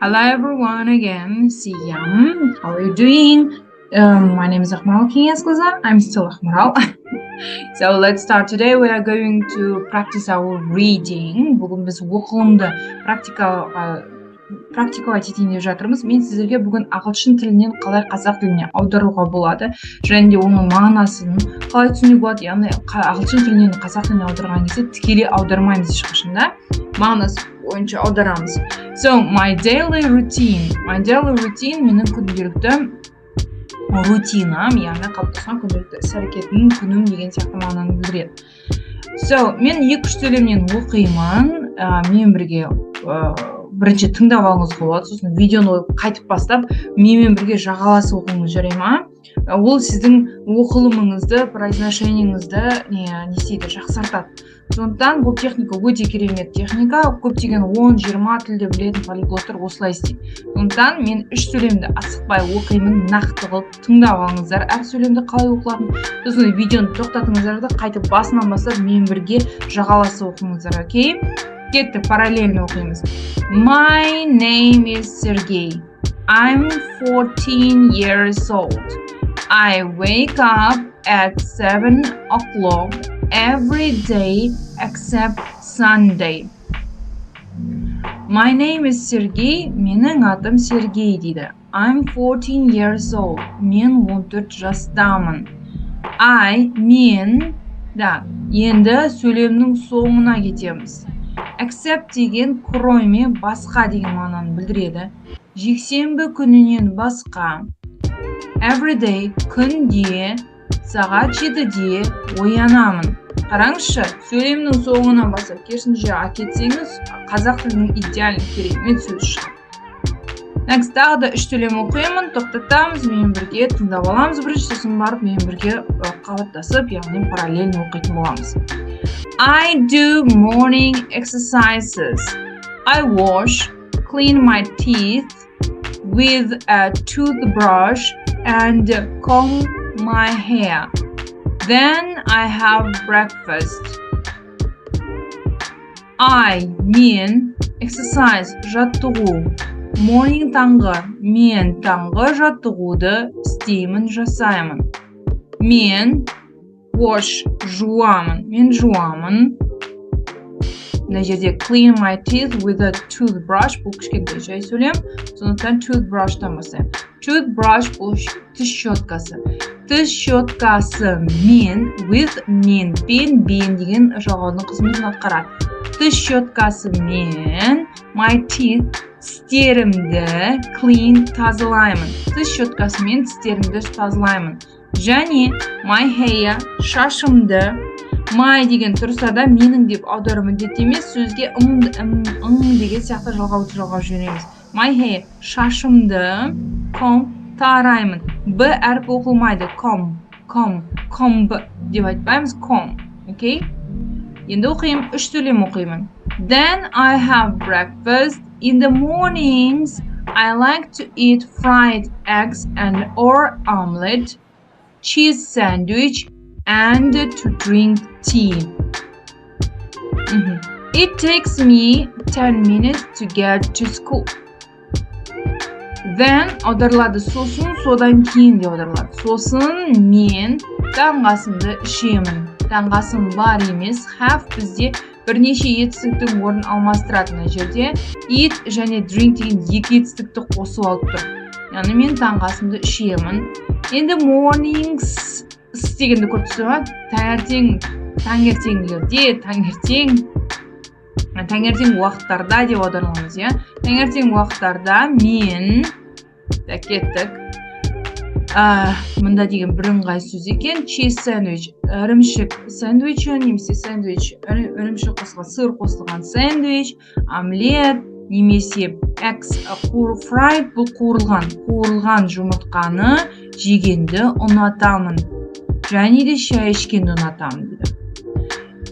Hello everyone again. Siyam. How are you doing? My name is Akmaral Kiyaskuza. I'm still Akmaral. So let's start. Today we are going to practice our reading. Бүгін біз оқылымды практикаға жетейін деп жатырмыз. Мен сіздерге бүгін ағылшын тілінен қалай қазақ тіліне аударуға болады және де оның мағынасын қалай түсінуге болады. Яғни ағылшын тілінен қазақ тіліне аударған кезде тікелей аудармаймыз ешқашан да. Мағынасы бойынша аударамыз. So my daily routine менің күнделікті рутинам, яғни қалыптасқан күнделікті іс-әрекетім, күнім деген сияқты мағынаны білдіреді. So мен 2-3 сөйлемнен оқимын, мен бірге бірінші тыңдап алыңыз болады, сосын видеоны қайтып бастап, менімен бірге жағаласып оқуыңыз жарай ма? Ол сіздің оқылымыңызды, произношениеңізді жақсартады. Сондықтан бұл техника өте керемет техника. Көптеген 10-20 тілде білетін полиглоттар осылай істейді. Сондықтан мен 3 сөйлемді асықпай оқимын, нақты қылып тыңдап алыңыздар. Әр сөйлемді қалай оқылатынын. Сосын видеоны тоқтатыңыздар да қайтып басынан бастап мен бірге жағаласып оқыңыздар, окей? Кеттік, параллельно оқимыз. My name is Sergey. I'm 14 years old. I wake up at 7 o'clock every day except Sunday. My name is Sergey. Менің атым Сергей дейді. I'm 14 years old. Мен 14 жастамын. Мен, енді сөйлемнің соңына кетеміз. Except деген кроме, басқа деген мағынаны білдіреді. Жексенбі күнінен басқа. Every day, күнде, сағат 7-де оянамын. Қараңызшы, сөйлемнің соңына басып, керісінше әкетсеңіз, қазақ тілінің идеальный керемет сөз шығады. Next, тағы да 3 сөйлем оқимын, тоқтатамыз, мен бірге тыңдап аламыз, бірінші сосын барып, мен бірге қабаттасып, яғни параллельно оқитын боламыз. I do morning exercises. I wash, clean my teeth with a toothbrush and comb my hair. Then I have breakfast. Мен exercise жаттығу. Morning таңғы. Мен таңғы жаттығуды істеймін, жасаймын. Мен wash жуамын. Мен жуамын. Мына жерде clean my teeth with a toothbrush. Бұл кішкентай жай сөйлем. Сондықтан toothbrush'тан бастаймын. Toothbrush бұл тіс щеткасы. Тіс щеткасы мен with мен деген жалғаудың қызметін атқарады. Тіс щеткасы мен my teeth тістерімді clean тазалаймын. Тіс щеткасы мен тістерімді тазалаймын. Және my hair шашымды my деген тұрса да менің деп аудару міндетті емес, сөзге деген сияқты жалғау жібереміз. My hair шашымды comb тараймын. Б әріп оқылмайды. Comb деп айтпаймыз. Comb. Окей? Енді оқимын, 3 сөйлем оқимын. Then I have breakfast. In the mornings, I like to eat fried eggs and or omelette, cheese sandwich, and to drink tea. It takes me 10 minutes to get to school. Then аударылады сосын, содан кейін де аударылады. Сосын мен таңғасымды ішемін. Таңғасым бар емес, have бізде бірнеше етістіктің орнын алмастырады. Мына жерде eat және drink деген 2 етістікті қосып алып тұр. Яғни мен таңғасымды ішемін. Енді mornings дегенді көріп тұрсыз ба? Таңертең уақыттарда деп аударамыз, иә? Таңертең уақыттарда мен кеттік. Мында деген бірыңғай сөз екен. Cheese sandwich, ірімшік сэндвичі, немесе сэндвич, ірімшік қосылған, сыр қосылған сэндвич, омлет, немесе eggs fried, бұл қуырылған жұмыртқаны жегенді ұнатамын. Және де шай ішкенді ұнатамын дейді.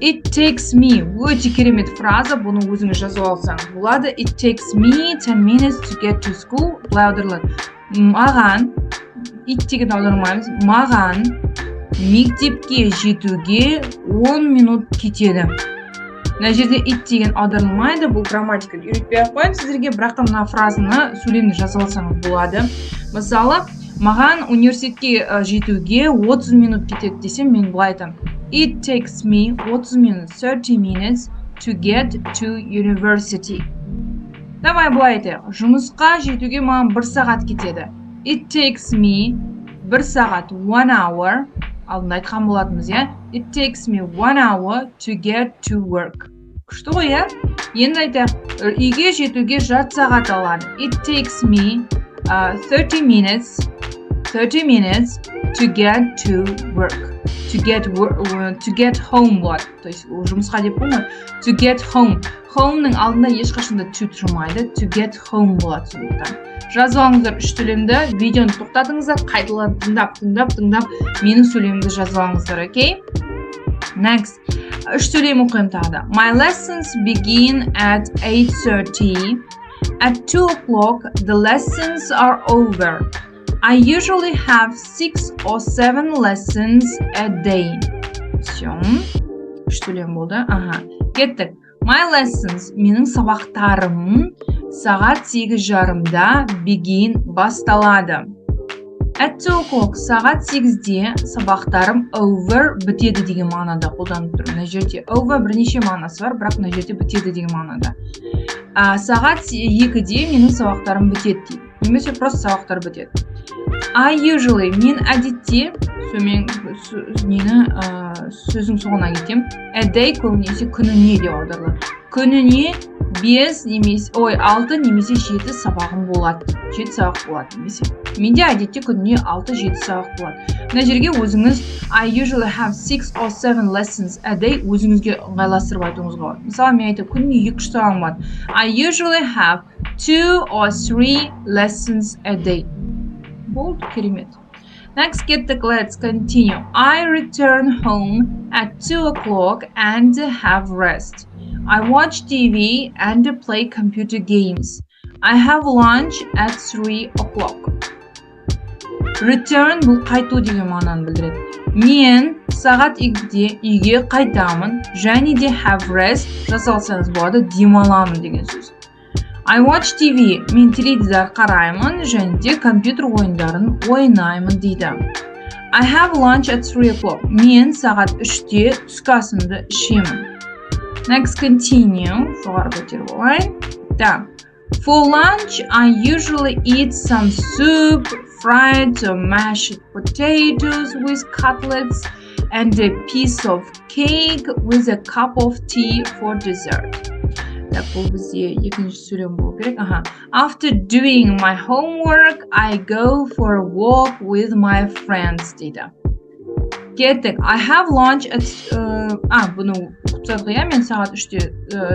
It takes me, өте керемет фраза, бұны өзіңіз жазып алсаңыз болады. It takes me 10 minutes to get to school. Бұлай аударылады. Маған, it деген аудармаймыз, маған мектепке жетуге 10 минут кетеді. Мына жерде it деген аударылмайды, бұл грамматиканы үйретпей ақ қояйын сіздерге, бірақ та мына фразаны сөйлемді жазып алсаңыз болады. Мысалы, маған университетке жетуге 30 минут кетеді десем, мен былай айтамын. It takes me 30 minutes, 30 minutes to get to university. Давай былай айтайық. Жұмысқа жетуге маған 1 сағат кетеді. It takes me 1 сағат, 1 hour. Алдында айтқан болатынбыз, иә? It takes me 1 hour to get to work. Күшті ғой, иә? Енді айтайық, үйге жетуге жарты сағат алады. It takes me 30 minutes to get to work. To get home болады. То есть, жұмысқа деп болмайды. To get home. Home'ның алдында ешқашанда to тұрмайды. To get home болады сондықтан. Жазып алыңыздар 3 сөйлемді, видеоны тоқтатыңыздар, қайталап тыңдап, менің сөйлемімді жазып алыңыздар, окей? Next. 3 сөйлем оқимын тағы да. My lessons begin at 8:30. At 2 o'clock, the lessons are over. I usually have 6 or 7 lessons a day. Всё. 3 сөйлем болды. Кеттік. My lessons, менің сабақтарым сағат 8:30-да begin басталады. At 2 o'clock, сағат 8-де сабақтарым over бітеді деген мағынада қолданып тұр. Мына жерде over бірнеше мағынасы бар, бірақ мына жерде бітеді деген мағынада. Сағат 2-де менің сабақтарым бітеді дейді. Немесе просто сабақтар бітеді. I usually, мен әдетте, сөздің соңына кетем. A day көбінесе күніне деп аударылады. Күніне 6 немесе 7 сабағым болады. 7 сабақ болады немесе. Менде әдетте күніне 6-7 сабақ болады. Мына жерге өзіңіз I usually have 6 or 7 lessons a day өзіңізге ыңғайластырып айтуыңызға болады. Мысалы, мен айтам, күніне 2-3 сабағым болады. I usually have 2 or 3 lessons a day. Болды, керемет. Next, let's continue. I return home at 2 o'clock and have rest. I watch TV and play computer games. I have lunch at 3 o'clock. Return бұл қайту деген мағынаны білдіреді. Мен сағат 2-де үйге қайтамын, және де have rest жасалсаңыз болады, демаламын деген сөз. I watch TV, мен теледидар қараймын, және де компьютер ойындарын ойнаймын дейді. I have lunch at 3 o'clock. Мен сағат 3-де түскі асымды ішемін. Next, continue. Жоғары көтеріп алайын. For lunch, I usually eat some soup, fried or mashed potatoes with cutlets, and a piece of cake with a cup of tea for dessert. Бұл бізде екінші сөйлем болу керек. After doing my homework, I go for a walk with my friends дейді. Кеттік. I have lunch at... Бұны ұқтадық, иә? Мен сағат 3-де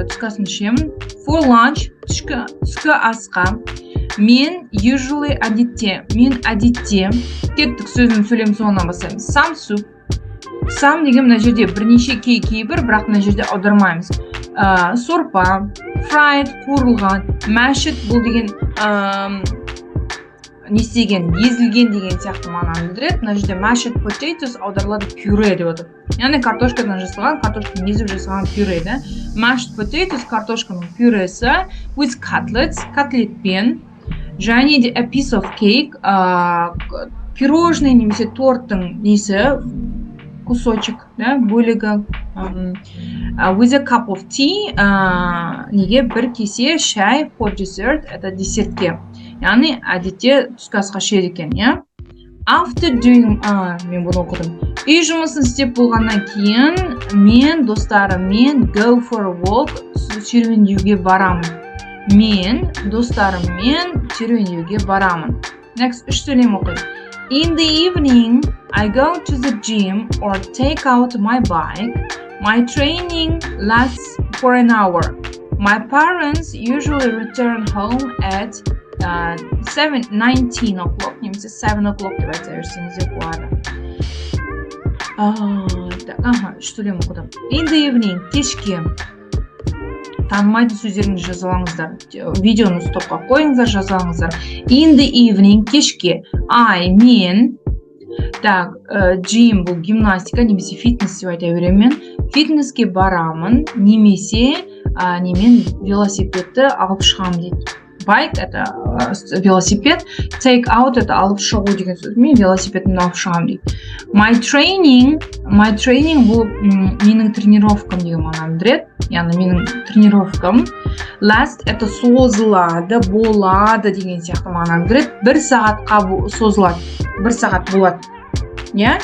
түскі асын ішемін. For lunch, түскі асқа. Мен usually әдетте. Кеттік сөзін сөйлем соңынан бастаймыз. Some soup. Some деген мына жерде бірнеше кейбір, бірақ мына жерде аудармаймыз. Сорпа, fried, қуырылған, mashed бұл деген езілген деген сияқты мағынаны білдіреді. Мына жерде mashed potatoes аударылады пюре деп отыр. Яғни картошкадан жасалған, картошканы езіп жасалған пюре, да? Mashed potatoes картошканың пюресі with cutlets, котлетпен, және де a piece of cake, пирожный немесе торттың несі, кусочек, да, бөлігі, with a cup of tea, неге бір кесе шай for dessert, это десертке. Яғни, әдетте түскі асқа ішеді екен, иә? After doing, мен бұны оқыдым. Үй жұмысын істеп болғаннан кейін, мен достарыммен go for a walk, серуендеуге барамын. Мен достарыммен серуендеуге барамын. Next, 3 сөйлем оқиын. In the evening, I go to the gym or take out my bike. My training lasts for an hour. My parents usually return home at 19 o'clock. Немесе 7 o'clock деп айта берсеңіз де болады. Сөйлем оқыдым. In the evening, кешке. Танымайды сөздеріңізді жазып алыңыздар. Видеоны стопқа қойыңыздар, жазып алыңыздар. In the evening, кешке. Мен Так, gym бұл гимнастика немесе фитнес деп айта беремін мен. Фитнеске барамын немесе немен велосипедті алып шығамын дейді. Bike это велосипед, take out это алып шығу деген сөз. Мен велосипедімді алып шығамын дейді. My training бұл менің тренировкам деген мағынаны білдіреді. Яғни менің тренировкам. Last это созылады, болады деген сияқты мағынаны білдіреді. 1 сағатқа созылады. 1 сағат болады. Yeah?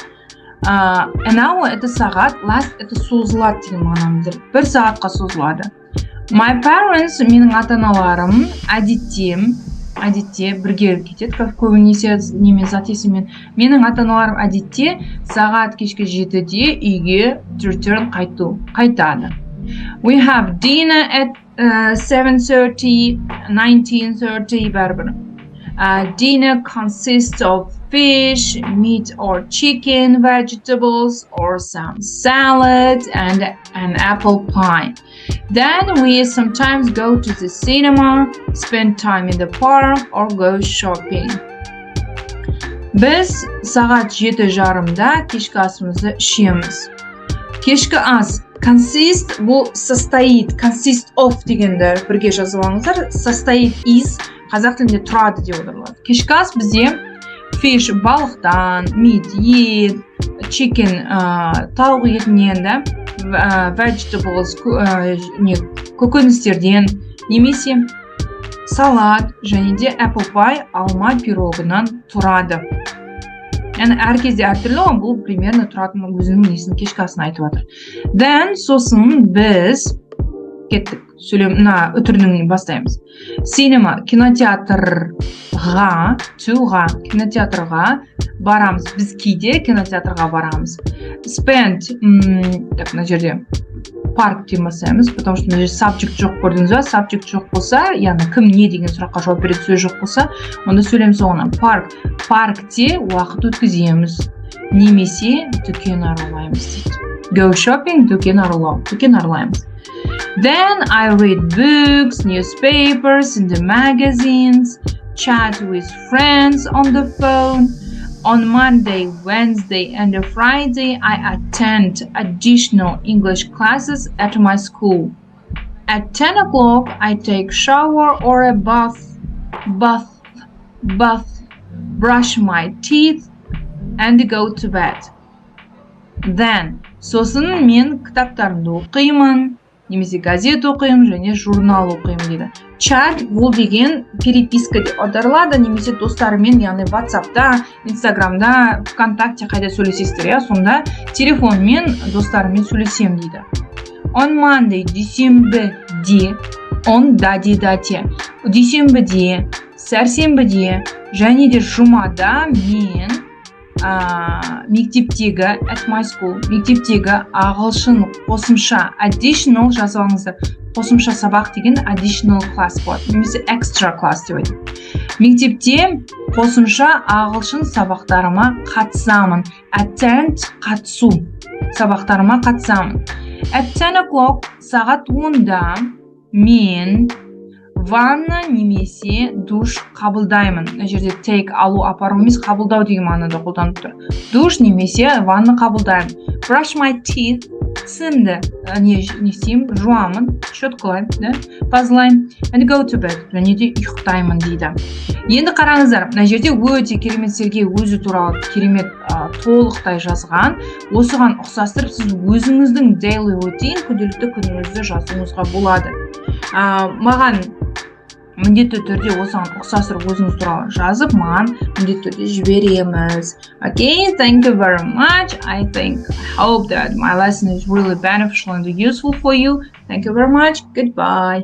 An hour это сағат, last это созылады деген мағынаны білдіреді. 1 сағатқа созылады. My parents, менің ата-аналарым, әдетте бірге кетеді, көбінесе немен зат есіммен. Менің ата-аналарым әдетте сағат кешкі 7-де үйге қайтады. We have dinner at 7:30, 19:30 бәрібір. Dinner consists of fish, meat or chicken, vegetables or some salad and an apple pie. Then we sometimes go to the cinema, spend time in the park or go shopping. Біз сағат 7:30-да кешкі асымызды ішеміз. Кешкі ас consist бұл состоит, consist of дегенді бірге жазып алыңыздар. Состоит из қазақ тілінде тұрады деп отырылады. Кешкі ас бізде fish балықтан, meat ет, chicken тауық етінен да, vegetables көкөністерден немесе салат және де apple pie алма пирогынан тұрады. Яғни әр кезде әртүрлі, бұл примерно тұратын өзінің несін кешкі асын айтып жатыр. Then сосын біз кеттік, үтірінің бастаймыз. Cinema, кинотеатрға барамыз. Біз кейде кинотеатрға барамыз. Spend, мына жерде парк деп бастаймыз, потому что мына жерде subject жоқ көрдіңіз ба? Subject жоқ болса, яғни кім не деген сұраққа жауап береді сөз жоқ болса, онда сөйлем соңынан паркте уақыт өткіземіз. Немесе дүкен аралаймыз дейді. Go shopping, дүкен аралаймыз. Then I read books, newspapers, in the magazines, chat with friends on the phone. On Monday, Wednesday, and Friday, I attend additional English classes at my school. At 10 o'clock, I take shower or a bath, brush my teeth, and go to bed. Then, сосын мен кітаптарымды оқимын, немесе газет оқимын және журнал оқимын дейді. Чат бұл деген переписка деп аударылады, немесе достарымен, яғни WhatsApp'та, Instagram'да, ВКонтакте қайда сөйлесесіздер, сонда телефонмен достарымен сөйлесем дейді. On Monday, дүйсенбіде, дүйсенбіде, сәрсенбіде және де жұмада мен мектептегі at my school, мектептегі ағылшын қосымша additional жазып алыңыздар. Қосымша сабақ деген additional class болады, немесе extra class деп айтады. Мектепте қосымша ағылшын сабақтарыма қатысамын. Attend қатысу сабақтарыма қатысамын. At 10 o'clock сағат 10-да мен ванна немесе душ қабылдаймын. Мына жерде take алу, апару емес, қабылдау деген мағынада қолданып тұр. Душ немесе ванна қабылдаймын. Brush my teeth, тісімді жуамын, щеткалаймын, тазалаймын. And go to bed, және де ұйықтаймын дейді. Енді қараңыздар, мына жерде өте керемет Сергей өзі туралы керемет толықтай жазған. Осыған ұқсастырып, сіз өзіңіздің daily routine, күнделікті күніңізді жазуыңызға болады. Маған міндетті түрде осыған ұқсастырып өзіңіз туралы жазып, маған міндетті түрде жібереміз. Okay, thank you very much. I hope that my lesson is really beneficial and useful for you. Thank you very much. Goodbye.